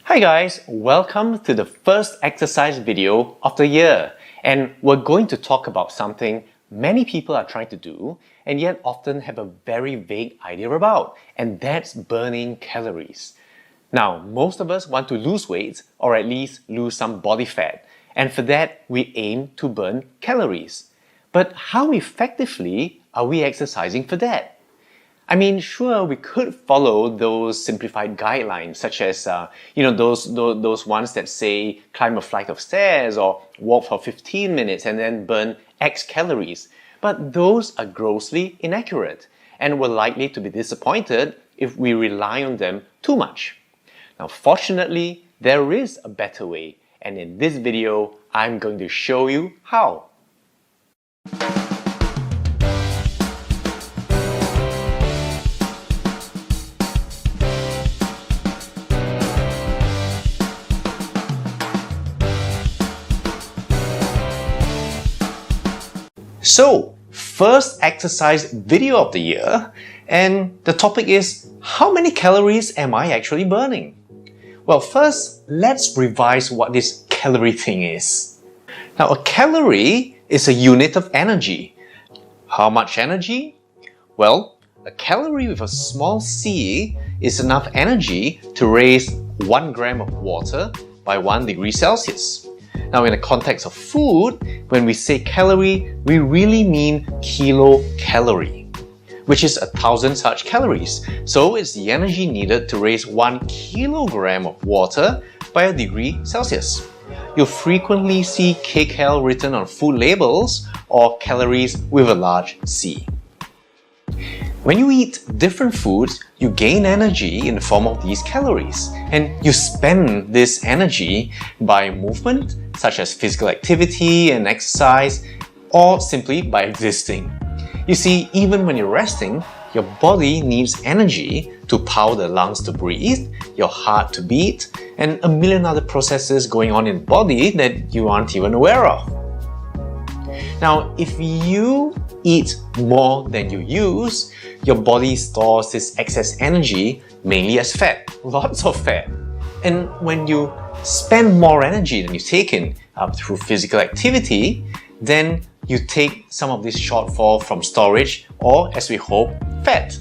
Hi guys, welcome to the first exercise video of the year, and we're going to talk about something many people are trying to do and yet often have a very vague idea about, and that's burning calories. Now, most of us want to lose weight or at least lose some body fat, and for that we aim to burn calories. But how effectively are we exercising for that? I mean, sure, we could follow those simplified guidelines, such as, those ones that say climb a flight of stairs or walk for 15 minutes and then burn X calories. But those are grossly inaccurate, and we're likely to be disappointed if we rely on them too much. Now, fortunately, there is a better way, and in this video, I'm going to show you how. So, first exercise video of the year, and the topic is, how many calories am I actually burning? Well, first, let's revise what this calorie thing is. Now, a calorie is a unit of energy. How much energy? Well, a calorie with a small c is enough energy to raise 1 gram of water by 1 degree Celsius. Now, in the context of food, when we say calorie, we really mean kilocalorie, which is 1,000 such calories. So it's the energy needed to raise 1 kilogram of water by a degree Celsius. You'll frequently see kcal written on food labels or calories with a large C. When you eat different foods, you gain energy in the form of these calories, and you spend this energy by movement, such as physical activity and exercise, or simply by existing. You see, even when you're resting, your body needs energy to power the lungs to breathe, your heart to beat, and a million other processes going on in the body that you aren't even aware of. Now, if you eat more than you use, your body stores this excess energy mainly as fat, lots of fat. And when you spend more energy than you take in through physical activity, then you take some of this shortfall from storage or, as we hope, fat.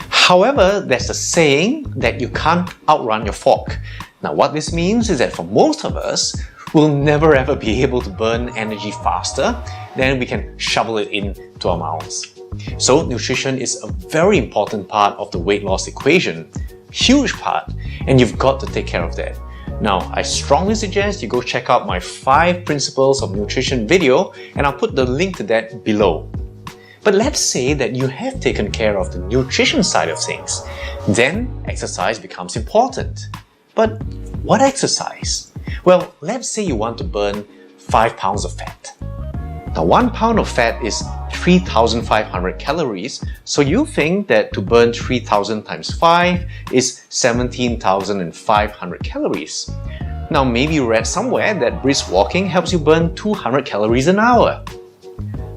However, there's a saying that you can't outrun your fork. Now, what this means is that for most of us, we'll never ever be able to burn energy faster than we can shovel it into our mouths. So nutrition is a very important part of the weight loss equation, huge part, and you've got to take care of that. Now, I strongly suggest you go check out my 5 principles of nutrition video, and I'll put the link to that below. But let's say that you have taken care of the nutrition side of things, then exercise becomes important. But what exercise? Well, let's say you want to burn 5 pounds of fat. Now, 1 pound of fat is 3,500 calories, so you think that to burn 3,000 times 5 is 17,500 calories. Now, maybe you read somewhere that brisk walking helps you burn 200 calories an hour.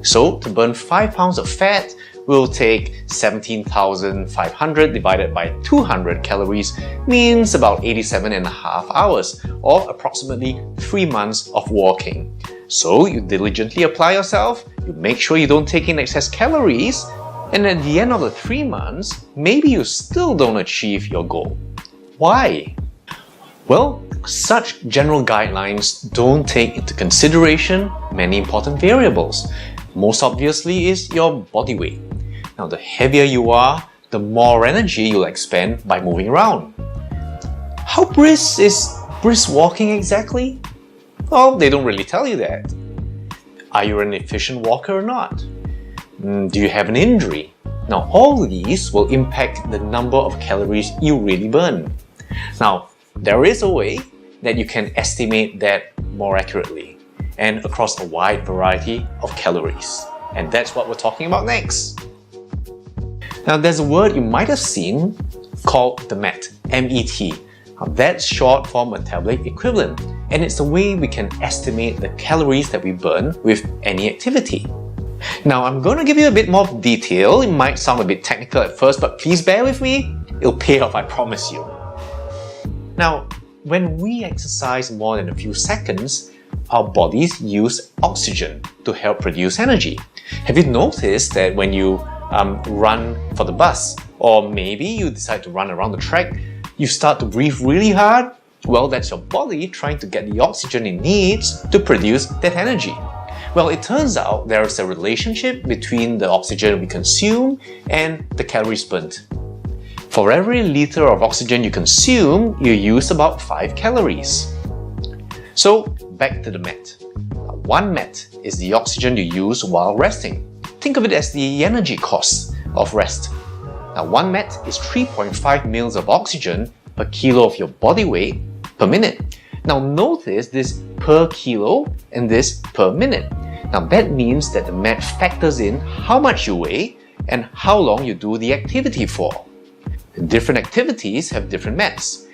So, to burn 5 pounds of fat, we'll take 17,500 divided by 200 calories means about 87.5 hours, or approximately 3 months of walking. So you diligently apply yourself, you make sure you don't take in excess calories, and at the end of the 3 months, maybe you still don't achieve your goal. Why? Well, such general guidelines don't take into consideration many important variables. Most obviously is your body weight. Now, the heavier you are, the more energy you'll expend by moving around. How brisk is brisk walking exactly? Well, they don't really tell you that. Are you an efficient walker or not? Do you have an injury? Now, all these will impact the number of calories you really burn. Now, there is a way that you can estimate that more accurately and across a wide variety of calories. And that's what we're talking about next. Now, there's a word you might have seen called the MET, M-E-T. That's short for metabolic equivalent, and it's the way we can estimate the calories that we burn with any activity. Now, I'm going to give you a bit more detail. It might sound a bit technical at first, but please bear with me. it'll pay off, I promise you. Now, when we exercise more than a few seconds, our bodies use oxygen to help produce energy. Have you noticed that when you run for the bus, or maybe you decide to run around the track, you start to breathe really hard? Well, that's your body trying to get the oxygen it needs to produce that energy. Well, it turns out there is a relationship between the oxygen we consume and the calories burnt. For every liter of oxygen you consume, you use about 5 calories. So, back to the MET. 1 MET is the oxygen you use while resting. Think of it as the energy cost of rest. Now, 1 MET is 3.5 mils of oxygen per kilo of your body weight per minute. Now notice this per kilo and this per minute. Now that means that the MET factors in how much you weigh and how long you do the activity for. Different activities have different METs.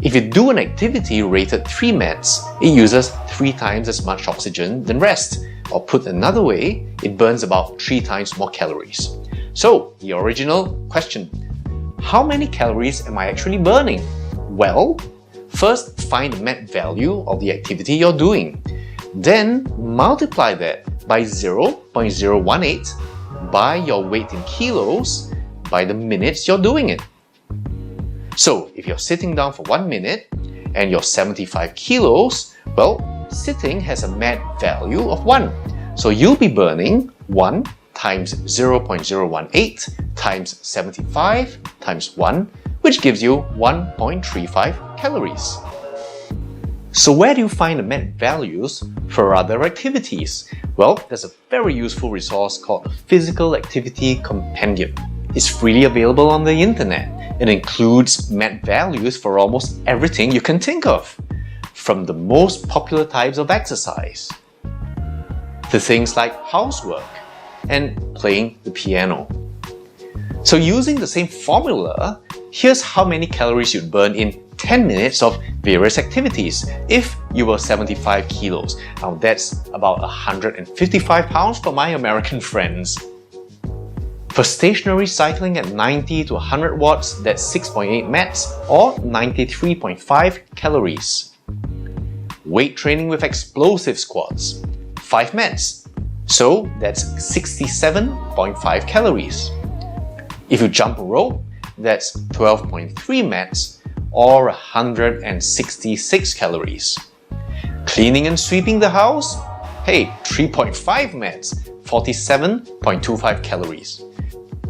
If you do an activity rated 3 METs, it uses 3 times as much oxygen than rest. Or put another way, it burns about 3 times more calories. So, the original question, how many calories am I actually burning? Well, first find the MET value of the activity you're doing. Then multiply that by 0.018 by your weight in kilos by the minutes you're doing it. So if you're sitting down for 1 minute and you're 75 kilos, well, sitting has a MET value of 1. So you'll be burning 1 times 0.018 times 75 times 1, which gives you 1.35 calories. So where do you find the MET values for other activities? Well, there's a very useful resource called the Physical Activity Compendium. It's freely available on the internet. It includes MET values for almost everything you can think of, from the most popular types of exercise to things like housework and playing the piano. So using the same formula, here's how many calories you'd burn in 10 minutes of various activities if you were 75 kilos. Now that's about 155 pounds for my American friends. For stationary cycling at 90 to 100 watts, that's 6.8 METs or 93.5 calories. Weight training with explosive squats, 5 METs, so that's 67.5 calories. If you jump a rope, that's 12.3 METs or 166 calories. Cleaning and sweeping the house? Hey, 3.5 METs, 47.25 calories.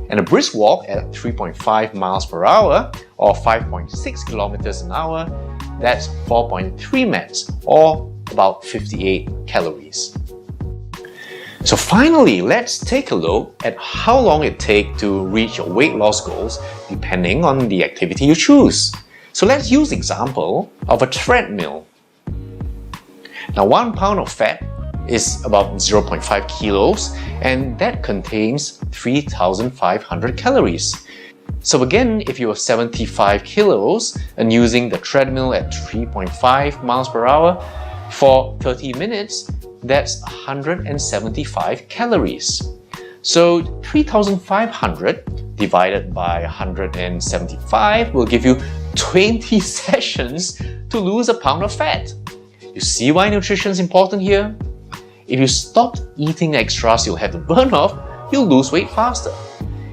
And a brisk walk at 3.5 miles per hour or 5.6 kilometers an hour, that's 4.3 METs or about 58 calories. So finally, let's take a look at how long it takes to reach your weight loss goals depending on the activity you choose. So let's use the example of a treadmill. Now 1 pound of fat is about 0.5 kilos and that contains 3,500 calories. So again, if you are 75 kilos and using the treadmill at 3.5 miles per hour for 30 minutes, that's 175 calories. So 3,500 divided by 175 will give you 20 sessions to lose a pound of fat. You see why nutrition is important here? If you stop eating extras you'll have to burn off, you'll lose weight faster.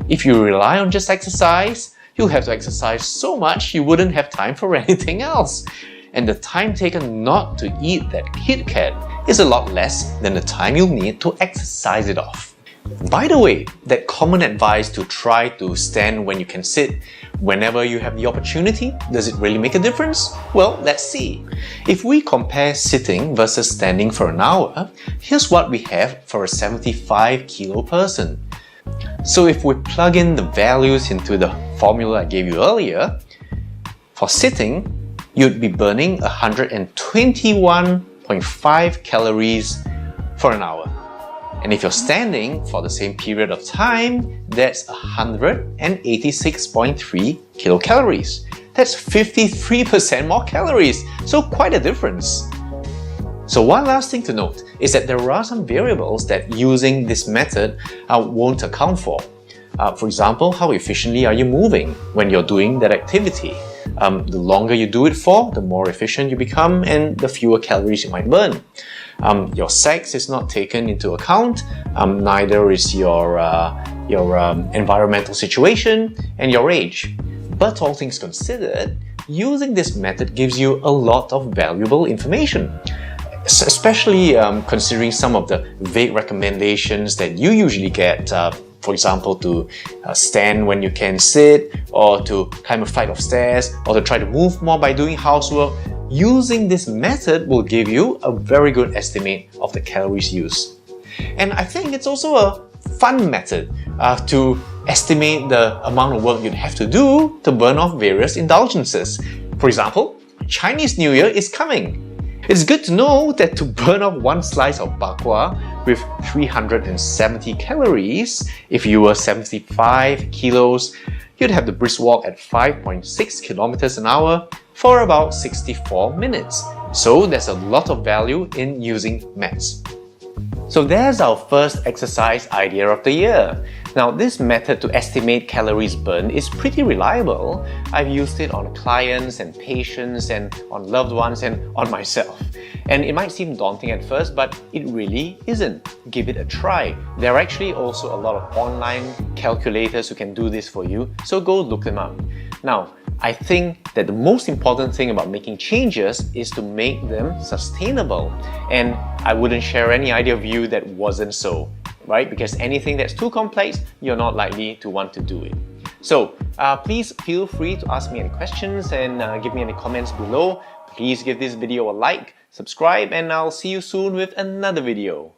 If you rely on just exercise, you'll have to exercise so much you wouldn't have time for anything else. And the time taken not to eat that Kit Kat is a lot less than the time you'll need to exercise it off. By the way, that common advice to try to stand when you can sit whenever you have the opportunity, does it really make a difference? Well, let's see. If we compare sitting versus standing for an hour, here's what we have for a 75 kilo person. So if we plug in the values into the formula I gave you earlier, for sitting, you'd be burning 121.5 calories for an hour. And if you're standing for the same period of time, that's 186.3 kilocalories. That's 53% more calories, so quite a difference. So one last thing to note is that there are some variables that using this method won't account for. For example, how efficiently are you moving when you're doing that activity? The longer you do it for, the more efficient you become and the fewer calories you might burn. Your sex is not taken into account, neither is your environmental situation and your age. But all things considered, using this method gives you a lot of valuable information, especially considering some of the vague recommendations that you usually get, for example, to stand when you can sit, or to climb a flight of stairs, or to try to move more by doing housework. Using this method will give you a very good estimate of the calories used. And I think it's also a fun method to estimate the amount of work you'd have to do to burn off various indulgences. For example, Chinese New Year is coming. It's good to know that to burn off one slice of bakwa with 370 calories, if you were 75 kilos, you'd have to brisk walk at 5.6 kilometers an hour for about 64 minutes. So there's a lot of value in using METs. So there's our first exercise idea of the year. Now, this method to estimate calories burned is pretty reliable. I've used it on clients and patients and on loved ones and on myself. And it might seem daunting at first, but it really isn't. Give it a try. There are actually also a lot of online calculators who can do this for you, so go look them up. Now, I think that the most important thing about making changes is to make them sustainable. And I wouldn't share any idea of you that wasn't so, right? Because anything that's too complex, you're not likely to want to do it. So please feel free to ask me any questions and give me any comments below. Please give this video a like, subscribe, and I'll see you soon with another video.